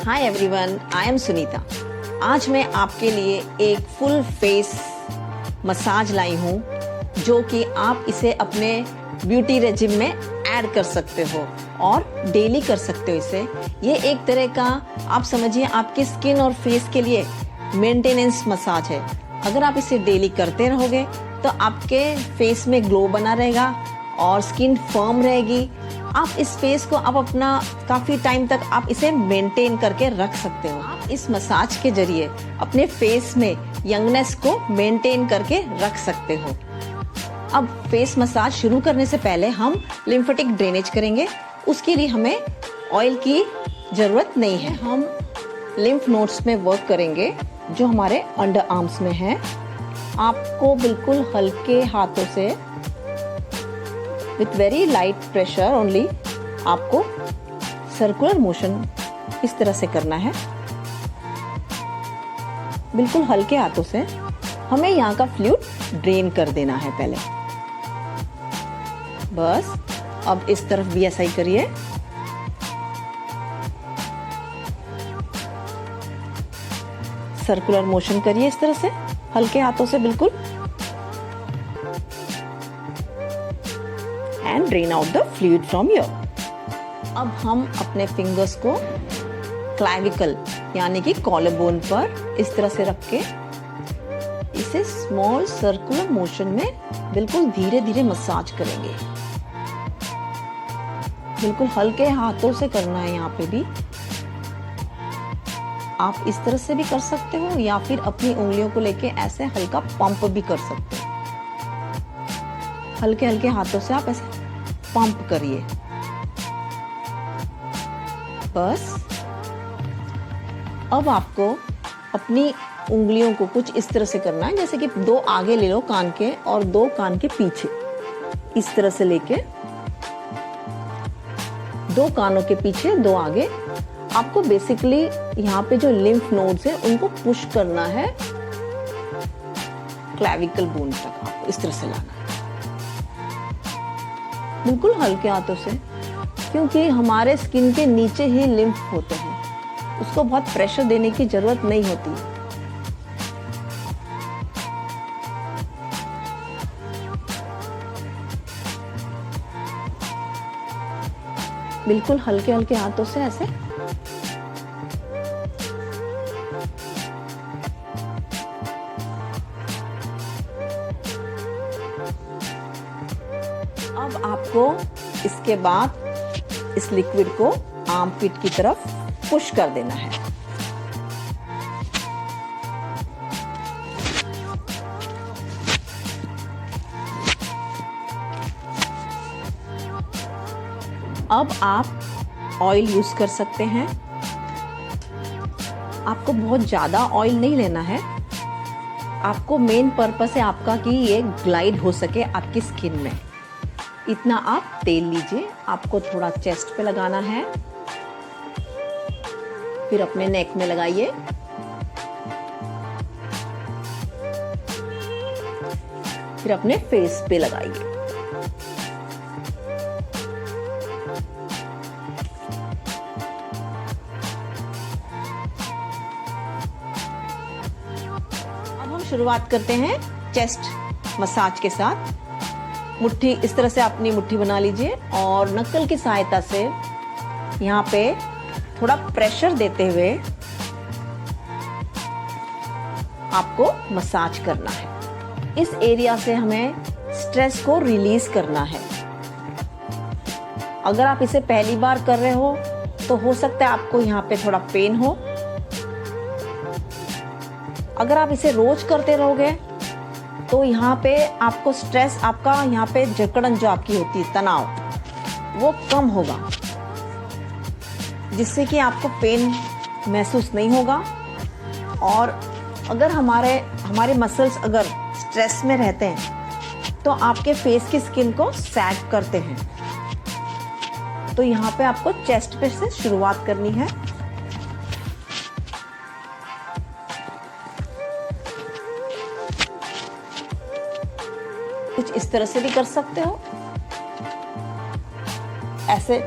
Hi everyone, I am Sunita. आज मैं आपके लिए एक फुल फेस मसाज लाई हूँ जो कि आप इसे अपने ब्यूटी रेजिम में ऐड कर सकते हो और डेली कर सकते हो इसे। ये एक तरह का आप समझिए आपकी स्किन और फेस के लिए मेंटेनेंस मसाज है। अगर आप इसे डेली करते रहोगे तो आपके फेस में ग्लो बना रहेगा और स्किन फर्म रहेगी। आप इस फेस को आप अपना काफ़ी टाइम तक आप इसे मेंटेन करके रख सकते हो। आप इस मसाज के जरिए अपने फेस में यंगनेस को मेंटेन करके रख सकते हो। अब फेस मसाज शुरू करने से पहले हम लिम्फेटिक ड्रेनेज करेंगे। उसके लिए हमें ऑयल की ज़रूरत नहीं है। हम लिम्फ नोड्स में वर्क करेंगे जो हमारे अंडर आर्म्स में है। आपको बिल्कुल हल्के हाथों से with very light pressure only आपको सर्कुलर मोशन इस तरह से करना है। बिल्कुल हल्के हाथों से हमें यहाँ का फ्लूइड ड्रेन कर देना है पहले। बस अब इस तरफ भी ऐसा ही करिए। सर्कुलर मोशन करिए इस तरह से हल्के हाथों से बिल्कुल, and drain out the fluid from your. अब हम अपने फिंगर्स को क्लैविकल यानी कि कॉलर बोन पर इस तरह से रख के इसे स्मॉल सर्कुलर मोशन में बिल्कुल धीरे धीरे मसाज करेंगे। बिल्कुल हल्के हाथों से करना है। यहाँ पे भी आप इस तरह से भी कर सकते हो या फिर अपनी उंगलियों को लेके ऐसे हल्का पंप भी कर सकते हो। हल्के हल्के हाथों से आप ऐसे पंप करिए। बस अब आपको अपनी उंगलियों को कुछ इस तरह से करना है, जैसे कि दो आगे ले लो कान के और दो कान के पीछे, इस तरह से लेके दो कानों के पीछे दो आगे। आपको बेसिकली यहाँ पे जो लिम्फ नोड्स है उनको पुश करना है क्लैविकल बोन तक। आपको इस तरह से लाना है बिल्कुल हल्के हाथों से, क्योंकि हमारे स्किन के नीचे ही लिम्फ होते हैं, उसको बहुत प्रेशर देने की जरूरत नहीं होती। बिल्कुल हल्के हल्के हाथों से ऐसे। अब आपको इसके बाद इस लिक्विड को आर्मपिट की तरफ पुश कर देना है। अब आप ऑयल यूज कर सकते हैं। आपको बहुत ज्यादा ऑयल नहीं लेना है। आपको मेन पर्पस है आपका कि ये ग्लाइड हो सके आपकी स्किन में। इतना आप तेल लीजिए। आपको थोड़ा चेस्ट पे लगाना है, फिर अपने नेक में लगाइए, फिर अपने फेस पे लगाइए। अब हम शुरुआत करते हैं चेस्ट मसाज के साथ। मुट्ठी इस तरह से अपनी मुट्ठी बना लीजिए और नक्कल की सहायता से यहाँ पे थोड़ा प्रेशर देते हुए आपको मसाज करना है। इस एरिया से हमें स्ट्रेस को रिलीज करना है। अगर आप इसे पहली बार कर रहे हो तो हो सकता है आपको यहाँ पे थोड़ा पेन हो। अगर आप इसे रोज करते रहोगे तो यहाँ पे आपको स्ट्रेस, आपका यहाँ पे जकड़न जो आपकी होती है, तनाव, वो कम होगा, जिससे कि आपको पेन महसूस नहीं होगा। और अगर हमारे मसल्स अगर स्ट्रेस में रहते हैं तो आपके फेस की स्किन को सैग करते हैं। तो यहाँ पे आपको चेस्ट पे से शुरुआत करनी है। कुछ इस तरह से भी कर सकते हो, ऐसे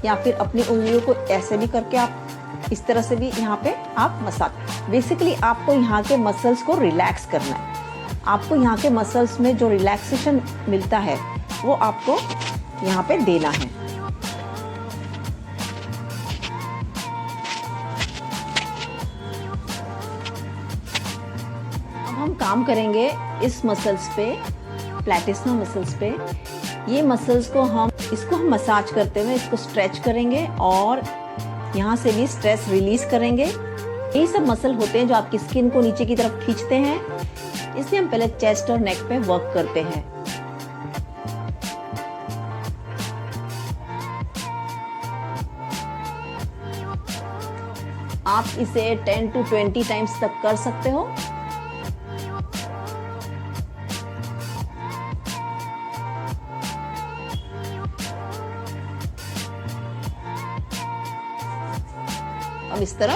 या फिर अपनी उंगलियों को ऐसे भी करके आप इस तरह से भी यहाँ पे आप मसाज। बेसिकली आपको यहाँ के मसल्स को रिलैक्स करना है। आपको यहाँ के मसल्स में जो रिलैक्सेशन मिलता है वो आपको यहाँ पे देना है। अब हम काम करेंगे इस मसल्स पे, प्लैटिस्मा मसल्स पे। ये मसल्स को हम मसाज करते हुए इसको स्ट्रेच करेंगे और यहाँ से भी स्ट्रेस रिलीज करेंगे। यही सब मसल होते हैं जो आपकी स्किन को नीचे की तरफ खींचते हैं। इसलिए हम पहले चेस्ट और नेक पे वर्क करते हैं। आप इसे 10 to 20 टाइम्स तक कर सकते हो। अब इस तरह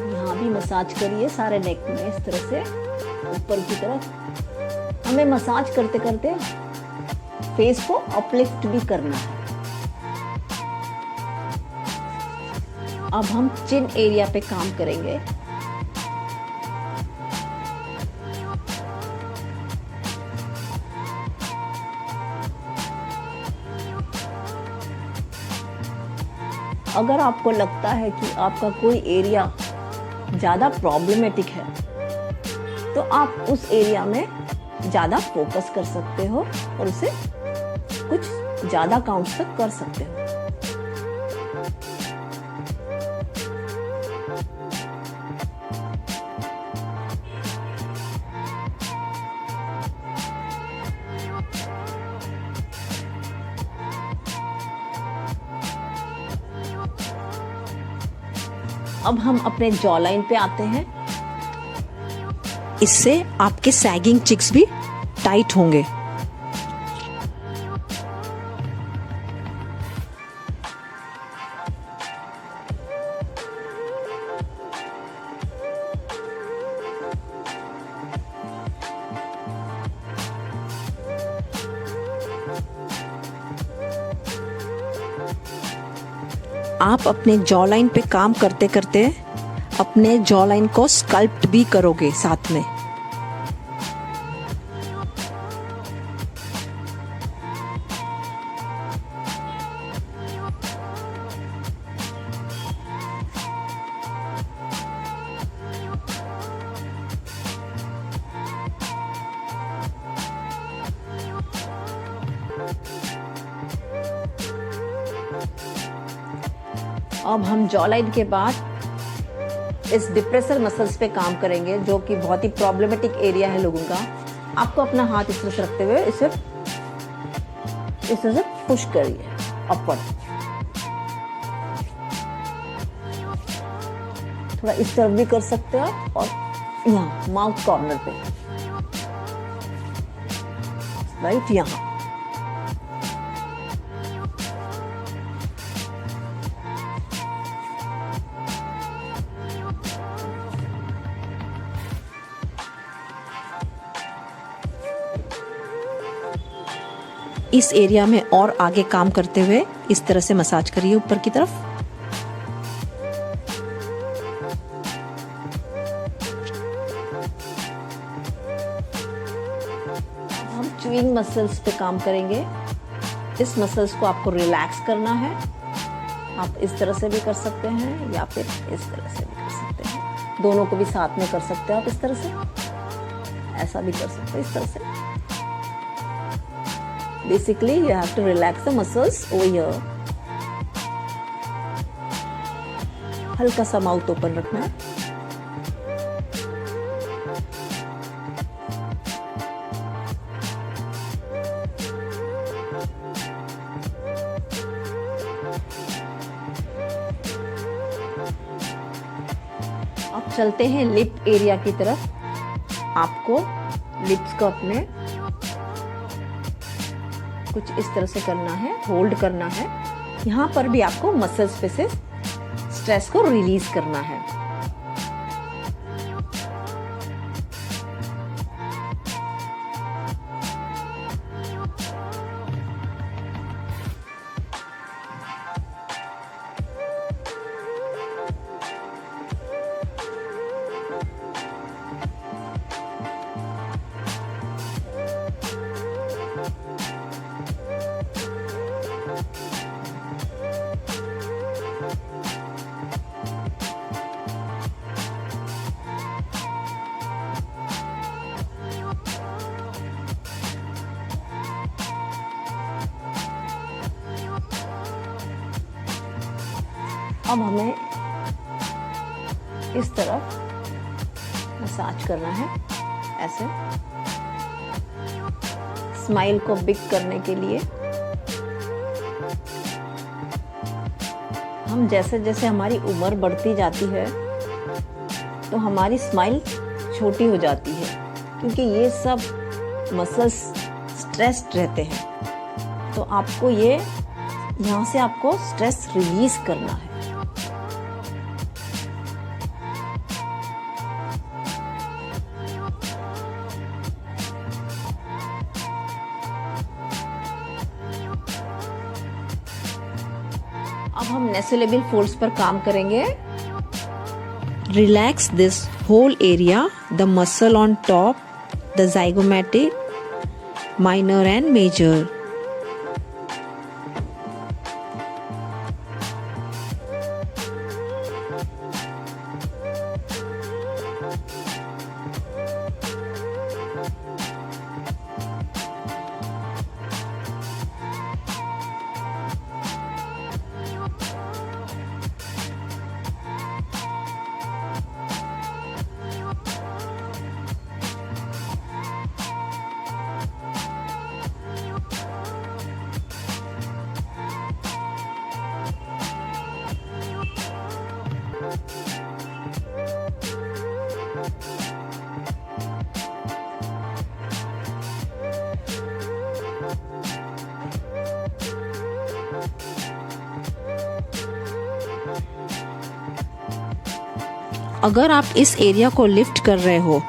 यहाँ भी मसाज करिए सारे नेक में, इस तरह से ऊपर की तरफ। हमें मसाज करते करते फेस को अपलिफ्ट भी करना है। अब हम चिन एरिया पे काम करेंगे। अगर आपको लगता है कि आपका कोई एरिया ज़्यादा प्रॉब्लमेटिक है तो आप उस एरिया में ज़्यादा फोकस कर सकते हो और उसे कुछ ज़्यादा काउंट्स तक कर सकते हो। अब हम अपने जॉ लाइन पे आते हैं। इससे आपके सैगिंग चिक्स भी टाइट होंगे। आप अपने जॉ लाइन पे काम करते करते अपने जॉ लाइन को स्कल्प्ट भी करोगे साथ में। अब हम जॉ लाइन के बाद इस डिप्रेसर मसल्स पे काम करेंगे, जो कि बहुत ही प्रॉब्लमेटिक एरिया है लोगों का। आपको अपना हाथ इस तरह से रखते हुए इस तरह से पुश करिए अपवर्ड। थोड़ा इस तरफ भी कर सकते हो और यहाँ माउथ कॉर्नर पे, राइट यहाँ। इस एरिया में और आगे काम करते हुए इस तरह से मसाज करिए ऊपर की तरफ। हम च्यूइंग मसल्स पे काम करेंगे। इस मसल्स को आपको रिलैक्स करना है। आप इस तरह से भी कर सकते हैं या फिर इस तरह से भी कर सकते हैं। दोनों को भी साथ में कर सकते हो आप। इस तरह से ऐसा भी कर सकते हो, इस तरह से। Basically, you have to relax the muscles over here. हल्का सा माउथ ओपन रखना है। अब चलते हैं लिप एरिया की तरफ। आपको लिप्स को अपने कुछ इस तरह से करना है, होल्ड करना है। यहाँ पर भी आपको मसल स्पेसेस स्ट्रेस को रिलीज करना है। अब हमें इस तरफ मसाज करना है, ऐसे स्माइल को बिग करने के लिए। हम जैसे जैसे हमारी उम्र बढ़ती जाती है तो हमारी स्माइल छोटी हो जाती है, क्योंकि ये सब मसल्स स्ट्रेस्ड रहते हैं। तो आपको ये यहाँ से आपको स्ट्रेस रिलीज करना है। अब हम नेसोलेबियल फोल्ड्स पर काम करेंगे। Relax this whole area, the muscle on top, the zygomatic, minor and major. अगर आप इस एरिया को लिफ्ट कर रहे हो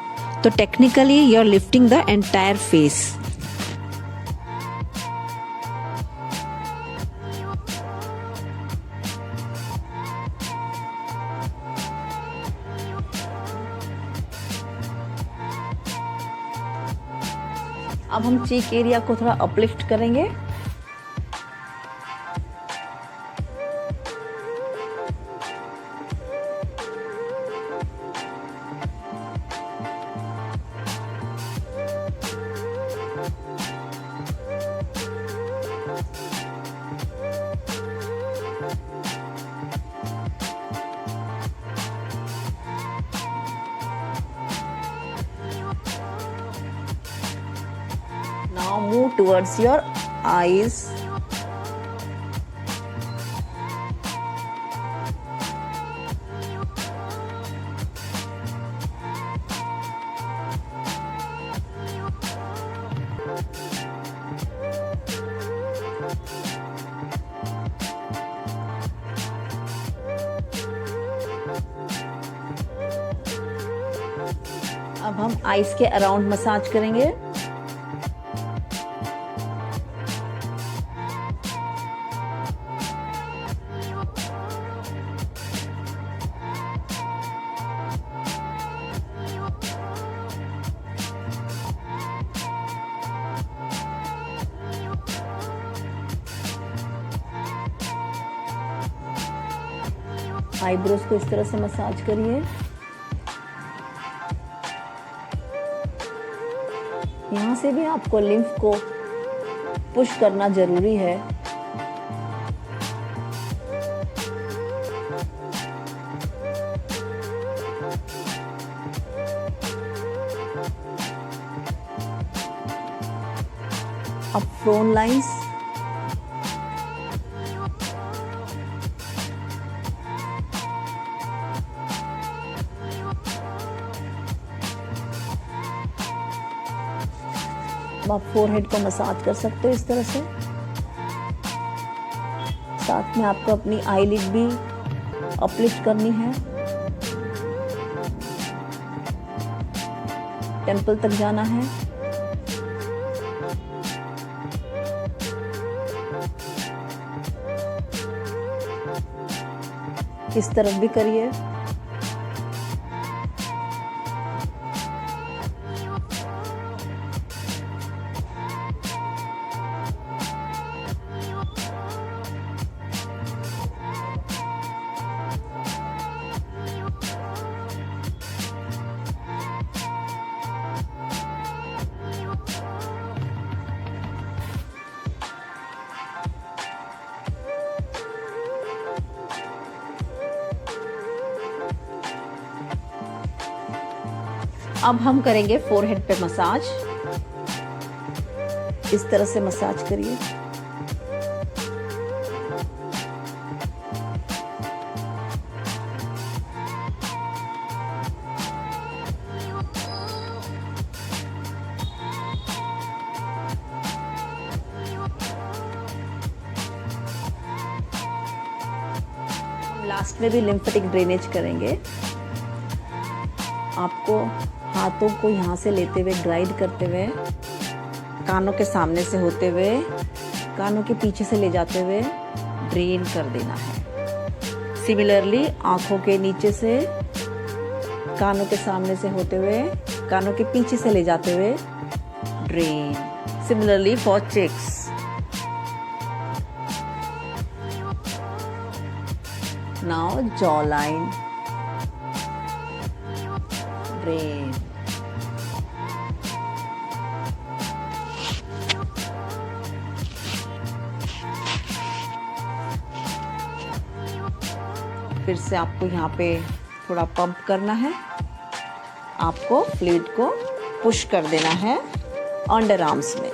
तो technically you are lifting the entire face. अब हम चीक एरिया को थोड़ा अपलिफ्ट करेंगे। Now move towards your eyes. अब हम आईज के अराउंड मसाज करेंगे। आईब्रोज को इस तरह से मसाज करिए। यहाँ से भी आपको लिम्फ को पुश करना जरूरी है। अब फ्रोन लाइंस, आप फोरहेड को मसाज कर सकते हो इस तरह से। साथ में आपको अपनी आईलिड भी अपलिफ्ट करनी है, टेम्पल तक जाना है। इस तरफ भी करिए। अब हम करेंगे फोरहेड पे मसाज। इस तरह से मसाज करिए। लास्ट में भी लिम्फेटिक ड्रेनेज करेंगे। आपको हाथों को यहाँ से लेते हुए ग्लाइड करते हुए, कानों के सामने से होते हुए, कानों के पीछे से ले जाते हुए ड्रेन कर देना है। सिमिलरली आंखों के नीचे से, कानों के सामने से होते हुए, कानों के पीछे से ले जाते हुए drain. Similarly for cheeks. Now jawline, drain. फिर से आपको यहाँ पे थोड़ा पंप करना है। आपको फ्लूइड को पुश कर देना है अंडर आर्म्स में।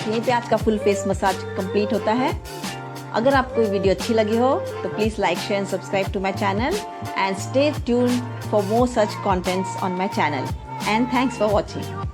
यहीं पे आज का फुल फेस मसाज कंप्लीट होता है। अगर आपको वीडियो अच्छी लगी हो तो please like, share and subscribe to my channel and stay tuned for more such contents on my channel and thanks for watching.